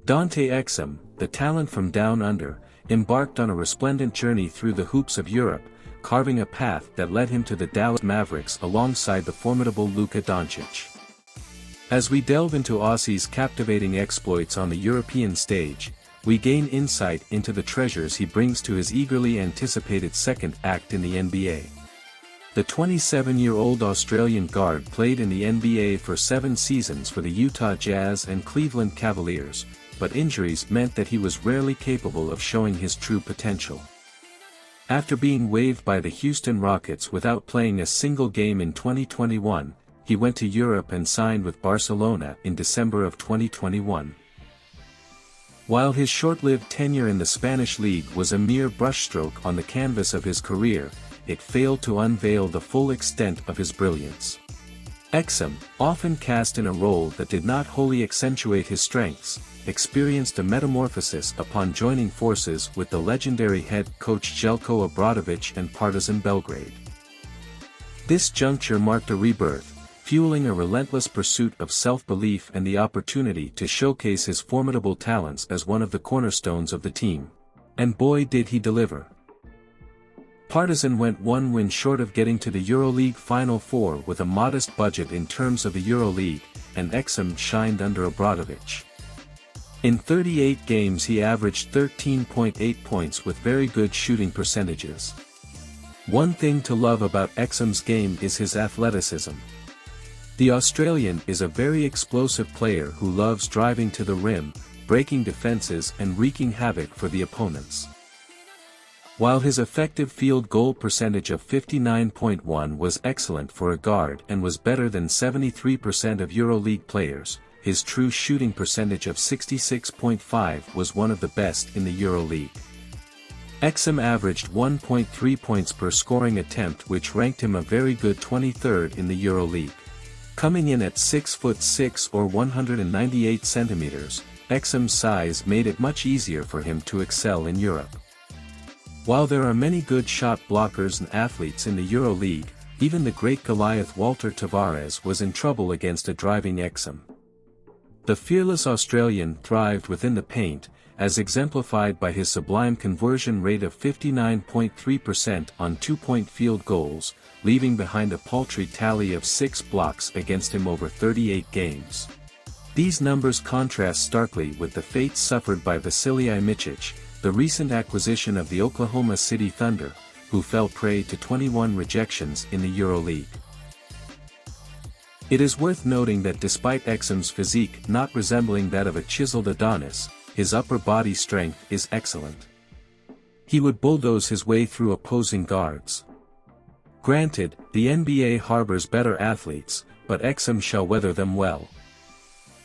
Dante Exum, the talent from down under, embarked on a resplendent journey through the hoops of Europe, carving a path that led him to the Dallas Mavericks alongside the formidable Luka Doncic. As we delve into Aussie's captivating exploits on the European stage, we gain insight into the treasures he brings to his eagerly anticipated second act in the NBA. The 27-year-old Australian guard played in the NBA for 7 seasons for the Utah Jazz and Cleveland Cavaliers, but injuries meant that he was rarely capable of showing his true potential. After being waived by the Houston Rockets without playing a single game in 2021, he went to Europe and signed with Barcelona in December of 2021. While his short-lived tenure in the Spanish league was a mere brushstroke on the canvas of his career, it failed to unveil the full extent of his brilliance. Exum, often cast in a role that did not wholly accentuate his strengths, experienced a metamorphosis upon joining forces with the legendary head coach Željko Obradović and Partizan Belgrade. This juncture marked a rebirth, fueling a relentless pursuit of self-belief and the opportunity to showcase his formidable talents as one of the cornerstones of the team. And boy did he deliver. Partizan went one win short of getting to the Euroleague Final Four with a modest budget in terms of the Euroleague, and Exum shined under Obradović. In 38 games he averaged 13.8 points with very good shooting percentages. One thing to love about Exum's game is his athleticism. The Australian is a very explosive player who loves driving to the rim, breaking defenses and wreaking havoc for the opponents. While his effective field goal percentage of 59.1 was excellent for a guard and was better than 73% of Euroleague players, his true shooting percentage of 66.5 was one of the best in the Euroleague. Exum averaged 1.3 points per scoring attempt, which ranked him a very good 23rd in the Euroleague. Coming in at 6'6" or 198 centimeters, Exum's size made it much easier for him to excel in Europe. While there are many good shot blockers and athletes in the Euroleague, even the great Goliath Walter Tavares was in trouble against a driving Exum. The fearless Australian thrived within the paint, as exemplified by his sublime conversion rate of 59.3% on 2-point field goals, leaving behind a paltry tally of 6 blocks against him over 38 games. These numbers contrast starkly with the fate suffered by Vasilij Micić, the recent acquisition of the Oklahoma City Thunder, who fell prey to 21 rejections in the Euroleague. It is worth noting that despite Exum's physique not resembling that of a chiseled Adonis, his upper body strength is excellent. He would bulldoze his way through opposing guards. Granted, the NBA harbors better athletes, but Exum shall weather them well.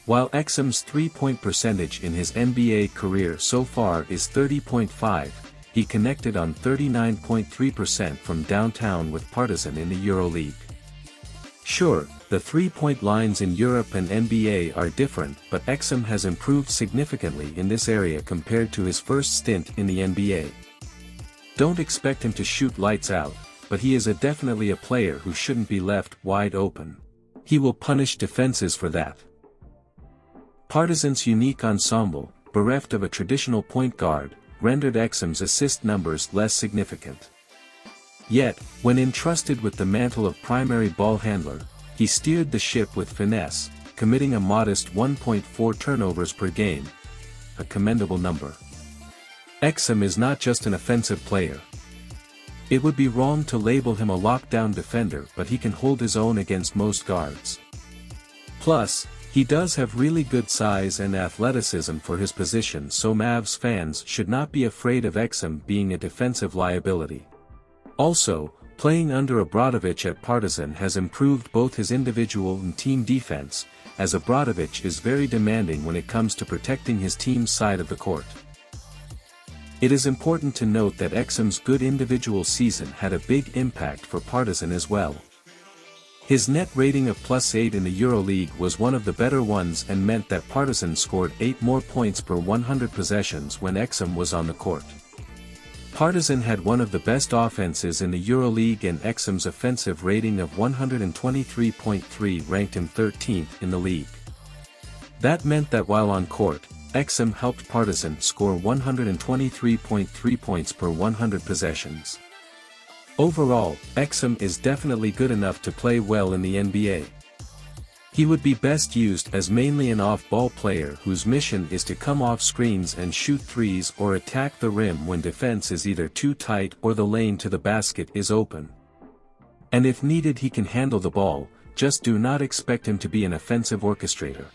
While Exum's three-point percentage in his NBA career so far is 30.5, he connected on 39.3% from downtown with Partizan in the Euroleague. Sure, the three-point lines in Europe and NBA are different, but Exum has improved significantly in this area compared to his first stint in the NBA. Don't expect him to shoot lights out, but he is definitely a player who shouldn't be left wide open. He will punish defenses for that. Partizan's unique ensemble, bereft of a traditional point guard, rendered Exum's assist numbers less significant. Yet, when entrusted with the mantle of primary ball handler, he steered the ship with finesse, committing a modest 1.4 turnovers per game. A commendable number. Exum is not just an offensive player. It would be wrong to label him a lockdown defender, but he can hold his own against most guards. Plus, he does have really good size and athleticism for his position, so Mavs fans should not be afraid of Exum being a defensive liability. Also, playing under Obradović at Partizan has improved both his individual and team defense, as Obradović is very demanding when it comes to protecting his team's side of the court. It is important to note that Exum's good individual season had a big impact for Partizan as well. His net rating of +8 in the Euroleague was one of the better ones and meant that Partizan scored 8 more points per 100 possessions when Exum was on the court. Partizan had one of the best offenses in the Euroleague, and Exum's offensive rating of 123.3 ranked him 13th in the league. That meant that while on court, Exum helped Partizan score 123.3 points per 100 possessions. Overall, Exum is definitely good enough to play well in the NBA. He would be best used as mainly an off-ball player whose mission is to come off screens and shoot threes or attack the rim when defense is either too tight or the lane to the basket is open. And if needed he can handle the ball, just do not expect him to be an offensive orchestrator.